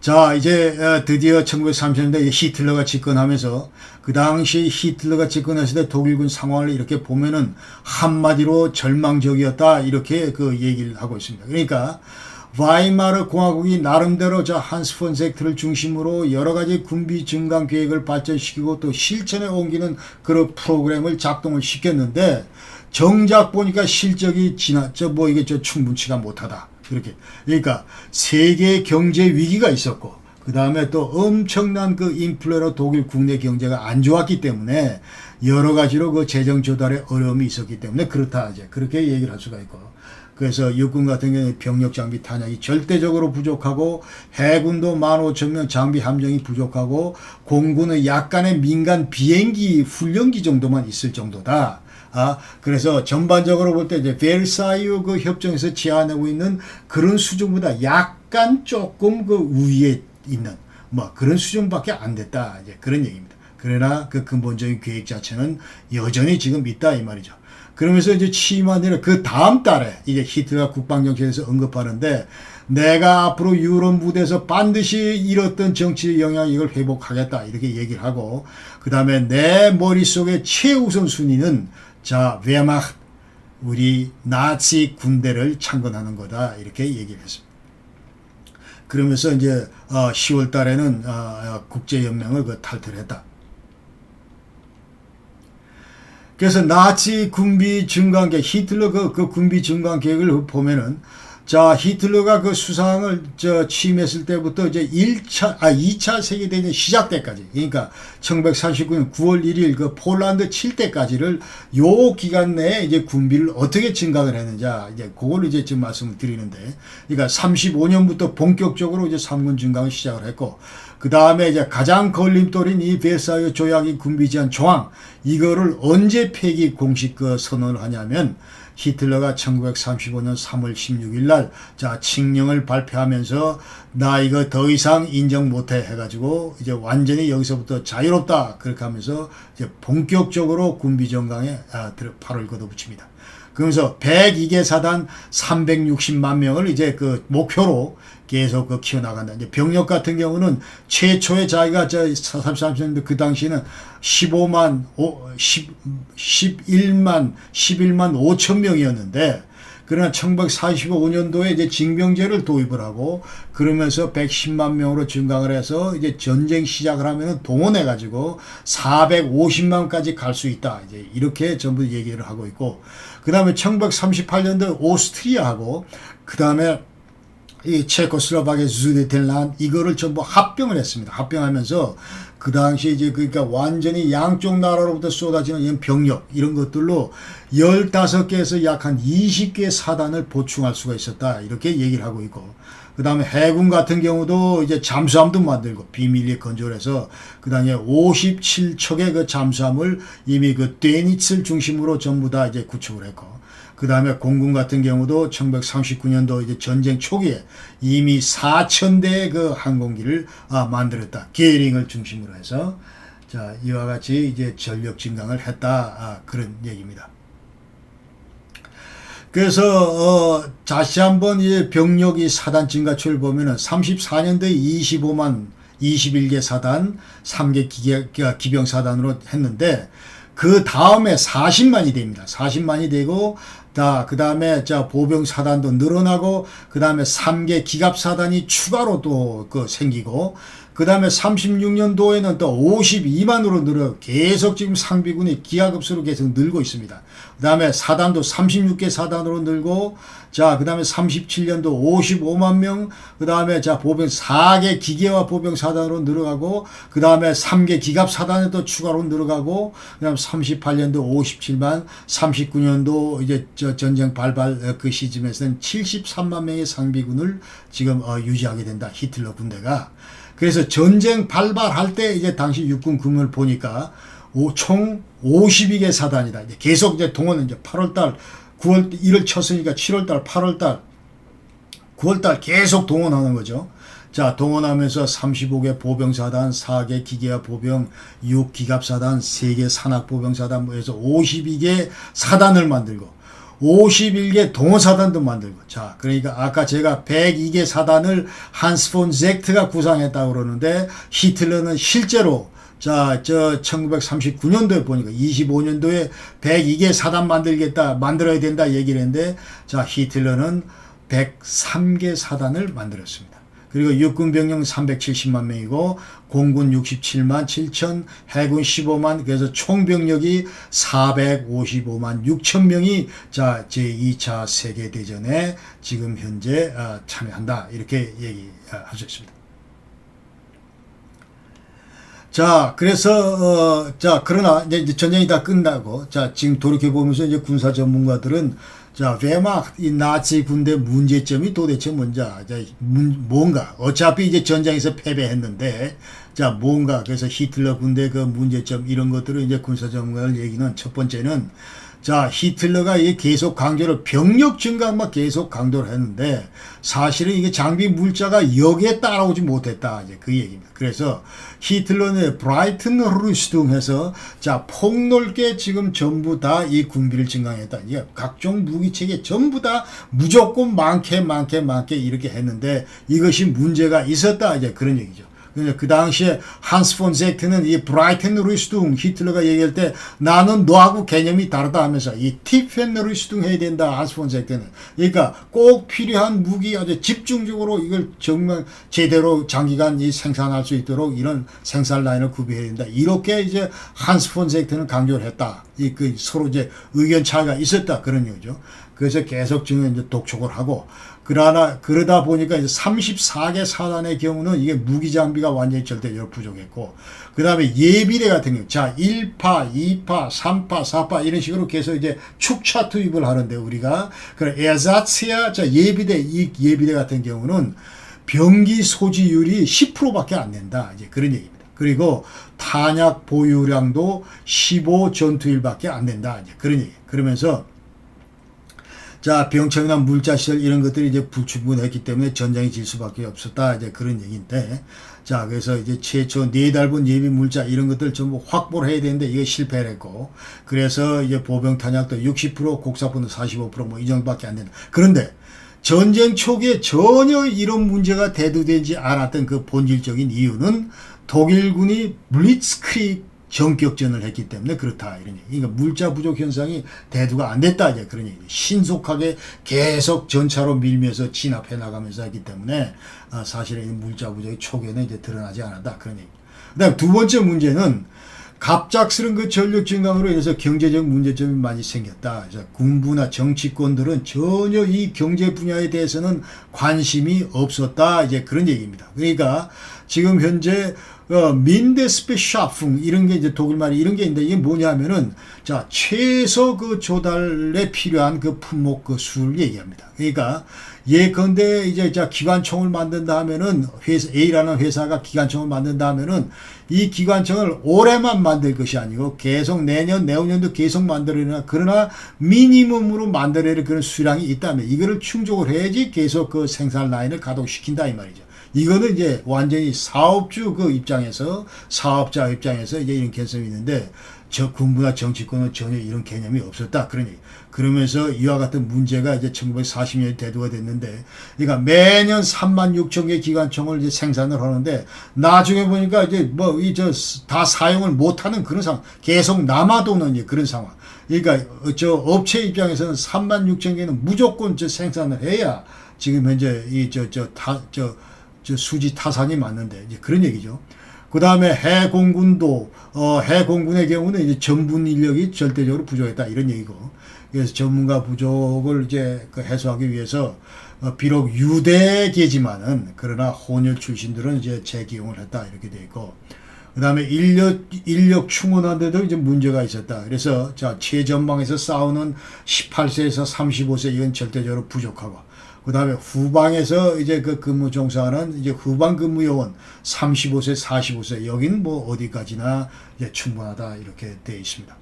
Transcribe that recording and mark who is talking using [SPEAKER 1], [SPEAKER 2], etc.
[SPEAKER 1] 자, 이제 드디어 1930년대 히틀러가 집권하면서 그 당시 히틀러가 집권했을 때 독일군 상황을 이렇게 보면은 한마디로 절망적이었다 이렇게 그 얘기를 하고 있습니다. 그러니까 바이마르 공화국이 나름대로 저 한스 폰 세크트를 중심으로 여러 가지 군비 증강 계획을 발전시키고 또 실천에 옮기는 그런 프로그램을 작동을 시켰는데 정작 보니까 실적이 이게 충분치가 못하다. 그렇게. 그러니까 세계 경제 위기가 있었고, 그 다음에 또 엄청난 그 인플레로 독일 국내 경제가 안 좋았기 때문에 여러 가지로 그 재정 조달에 어려움이 있었기 때문에 그렇다. 이제 그렇게 얘기를 할 수가 있고. 그래서 육군 같은 경우에 병력 장비 탄약이 절대적으로 부족하고 해군도 15,000명 장비 함정이 부족하고 공군은 약간의 민간 비행기 훈련기 정도만 있을 정도다. 그래서 전반적으로 볼 때 이제 베르사유 그 협정에서 제안하고 있는 그런 수준보다 약간 조금 그 위에 있는 뭐 그런 수준밖에 안 됐다. 이제 그런 얘기입니다. 그러나 그 근본적인 계획 자체는 여전히 지금 있다 이 말이죠. 그러면서 이제 취임한 뒤에 그 다음 달에 이제 히틀러가 국방정책에서 언급하는데 내가 앞으로 유럽 무대에서 반드시 잃었던 정치 영향력을 회복하겠다 이렇게 얘기를 하고 그 다음에 내 머릿속의 최우선 순위는 자, 베르마흐트 우리 나치 군대를 창건하는 거다 이렇게 얘기를 했습니다. 그러면서 이제 10월 달에는 국제연맹을 탈퇴를 했다. 그래서 나치 군비 증강 계획, 히틀러 그 군비 증강 계획을 보면은, 자, 히틀러가 그 수상을 취임했을 때부터 이제 2차 세계대전 시작 때까지, 그러니까 1939년 9월 1일 그 폴란드 칠 때까지를 요 기간 내에 이제 군비를 어떻게 증강을 했는지, 이제 그걸 이제 지금 말씀을 드리는데, 그러니까 35년부터 본격적으로 이제 3군 증강을 시작을 했고, 그 다음에 이제 가장 걸림돌인 이 베르사유 조약의 군비 제한 조항, 이거를 언제 폐기 공식 선언을 하냐면, 히틀러가 1935년 3월 16일 날, 자, 칙령을 발표하면서, 나 이거 더 이상 인정 못해 해가지고, 이제 완전히 여기서부터 자유롭다. 그렇게 하면서, 이제 본격적으로 군비 정강에 발을 걷어붙입니다. 그러면서 102개 사단 360만 명을 이제 그 목표로 계속 키워나간다. 이제 병력 같은 경우는 최초에 자기가 33년도 그 당시에는 11만 5천 명이었는데 그러나 1945년도에 이제 징병제를 도입을 하고 그러면서 110만 명으로 증강을 해서 이제 전쟁 시작을 하면 동원해가지고 450만까지 갈 수 있다. 이제 이렇게 전부 얘기를 하고 있고 그 다음에 1938년도 오스트리아하고 그 다음에 이 체코슬로바키아 수데텐란 이거를 전부 합병을 했습니다. 합병하면서 그 당시 이제 그러니까 완전히 양쪽 나라로부터 쏟아지는 이런 병력 이런 것들로 15개에서 약 한 20개의 사단을 보충할 수가 있었다. 이렇게 얘기를 하고 있고 그 다음에 해군 같은 경우도 이제 잠수함도 만들고 비밀리에 건조해서 그 다음에 57척의 그 잠수함을 이미 그 데니츠를 중심으로 전부 다 이제 구축을 했고 그 다음에 공군 같은 경우도 1939년도 이제 전쟁 초기에 이미 4,000대의 그 항공기를 만들었다. 게링을 중심으로 해서 자 이와 같이 이제 전력 증강을 했다. 그런 얘기입니다. 그래서 다시 한번 이제 병력이 사단 증가치를 보면은 34년도에 21개 사단 3개 기병 사단으로 했는데 그 다음에 40만이 됩니다. 40만이 되고 그 다음에 보병 사단도 늘어나고 그 다음에 3개 기갑 사단이 추가로 또 생기고 그 다음에 36년도에는 또 52만으로 늘어 계속 지금 상비군이 기하급수로 계속 늘고 있습니다. 그 다음에 사단도 36개 사단으로 늘고 그 다음에 37년도 55만 명, 그 다음에 보병 4개 기계화 보병 사단으로 늘어가고, 그 다음에 3개 기갑 사단에 또 추가로 늘어가고, 그 다음에 38년도 57만, 39년도 이제 전쟁 발발 그 시점에서는 73만 명의 상비군을 지금 유지하게 된다. 히틀러 군대가. 그래서 전쟁 발발할 때 이제 당시 육군 규모를 보니까 총 52개 사단이다. 이제 계속 이제 동원은 이제 8월달 9월 1월 쳤으니까 7월달, 8월달, 9월달 계속 동원하는 거죠. 자, 동원하면서 35개 보병사단, 4개 기계화 보병, 6기갑사단, 3개 산악보병사단, 해서 52개 사단을 만들고 51개 동원사단도 만들고. 자, 그러니까 아까 제가 102개 사단을 한스 폰 젝트가 구상했다고 그러는데 히틀러는 실제로 자, 1939년도에 보니까 25년도에 102개 사단 만들어야 된다 얘기를 했는데, 자, 히틀러는 103개 사단을 만들었습니다. 그리고 육군 병력 370만 명이고, 공군 67만 7천, 해군 15만, 그래서 총 병력이 455만 6천 명이 자, 제2차 세계대전에 지금 현재 참여한다. 이렇게 얘기할 수 있습니다. 자, 그래서, 자, 그러나, 이제 전쟁이 다 끝나고, 자, 지금 돌이켜보면서 이제 군사 전문가들은, 자, 왜막 이 나치 군대 문제점이 도대체 뭔지, 자, 뭔가, 어차피 이제 전장에서 패배했는데, 자, 뭔가, 그래서 히틀러 군대 그 문제점, 이런 것들을 이제 군사 전문가들 얘기는 첫 번째는, 자, 히틀러가 계속 강조를, 병력 증강만 계속 강조를 했는데, 사실은 이게 장비 물자가 여기에 따라오지 못했다. 이제 그 얘기입니다. 그래서 히틀러는 브라이튼 루스tung 해서, 자, 폭넓게 지금 전부 다 이 군비를 증강했다. 이게 각종 무기체계 전부 다 무조건 많게 이렇게 했는데, 이것이 문제가 있었다. 이제 그런 얘기죠. 그 당시에 한스 폰 젝트는 이 브라이튼 루스tung 히틀러가 얘기할 때 나는 너하고 개념이 다르다 하면서 이 티펜 루스tung 해야 된다. 한스 폰 젝트는. 그러니까 꼭 필요한 무기 아주 집중적으로 이걸 정말 제대로 장기간 생산할 수 있도록 이런 생산 라인을 구비해야 된다. 이렇게 이제 한스 폰 젝트는 강조를 했다. 그 서로 이제 의견 차이가 있었다. 그런 얘기죠. 그래서 계속 지금 이제 독촉을 하고, 그러다 보니까 이제 34개 사단의 경우는 이게 무기 장비가 완전히 절대적으로 부족했고, 그 다음에 예비대 같은 경우, 자, 1파, 2파, 3파, 4파, 이런 식으로 계속 이제 축차 투입을 하는데, 우리가, 에자츠야, 자, 예비대, 이 예비대 같은 경우는 병기 소지율이 10%밖에 안 된다. 이제 그런 얘기입니다. 그리고 탄약 보유량도 15 전투일밖에 안 된다. 이제 그런 얘기. 그러면서, 자, 병청이나 물자시설 이런 것들이 이제 불충분했기 때문에 전장이 질 수밖에 없었다. 이제 그런 얘기인데. 자, 그래서 이제 최초 4달분 예비 물자 이런 것들 전부 확보를 해야 되는데 이게 실패를 했고. 그래서 이제 보병 탄약도 60%, 곡사포는 45% 뭐 이 정도밖에 안 된다. 그런데 전쟁 초기에 전혀 이런 문제가 대두되지 않았던 그 본질적인 이유는 독일군이 블리츠크리그 전격전을 했기 때문에 그렇다. 이런 얘기. 그러니까 물자 부족 현상이 대두가 안 됐다. 이제 그런 얘기. 신속하게 계속 전차로 밀면서 진압해 나가면서 했기 때문에 사실은 이 물자 부족이 초기에는 이제 드러나지 않았다. 그런 얘기. 그 다음 두 번째 문제는 갑작스런 그 전력 증강으로 인해서 경제적 문제점이 많이 생겼다. 그래서 군부나 정치권들은 전혀 이 경제 분야에 대해서는 관심이 없었다. 이제 그런 얘기입니다. 그러니까 지금 현재 민데스페샤풍 이런 게 이제 독일말이 이런 게 있는데 이게 뭐냐면은 자, 최소 그 조달에 필요한 그 품목 그 수를 얘기합니다. 그러니까 예컨대 이제 자 기관총을 만든다 하면은 회사 A라는 회사가 기관총을 만든다 하면은 이 기관총을 올해만 만들 것이 아니고 계속 내년 내후년도 계속 만들어내나 그러나 미니멈으로 만들어낼 그런 수량이 있다면 이거를 충족을 해야지 계속 그 생산 라인을 가동시킨다 이 말이죠. 이거는 이제 완전히 사업주 그 입장에서 사업자 입장에서 이제 이런 개념이 있는데 저 군부나 정치권은 전혀 이런 개념이 없었다. 그러니 그러면서 이와 같은 문제가 이제 1940년에 대두가 됐는데 그러니까 매년 3만 6천 개 기관총을 이제 생산을 하는데 나중에 보니까 이제 뭐 이 저 다 사용을 못하는 그런 상황 계속 남아도는 이제 그런 상황. 그러니까 저 업체 입장에서는 3만 6천 개는 무조건 저 생산을 해야 지금 현재 이 저 수지 타산이 맞는데 이제 그런 얘기죠. 그 다음에 해공군도 해공군의 경우는 이제 전분 인력이 절대적으로 부족했다 이런 얘기고 그래서 전문가 부족을 이제 해소하기 위해서 비록 유대계지만은 그러나 혼혈 출신들은 이제 재기용을 했다 이렇게 돼 있고 그 다음에 인력 충원하는데도 이제 문제가 있었다. 그래서 자 최전방에서 싸우는 18세에서 35세 이건 절대적으로 부족하고 그 다음에 후방에서 이제 그 근무 종사하는 이제 후방 근무 요원 35세, 45세 여기는 뭐 어디까지나 이제 충분하다 이렇게 되어 있습니다.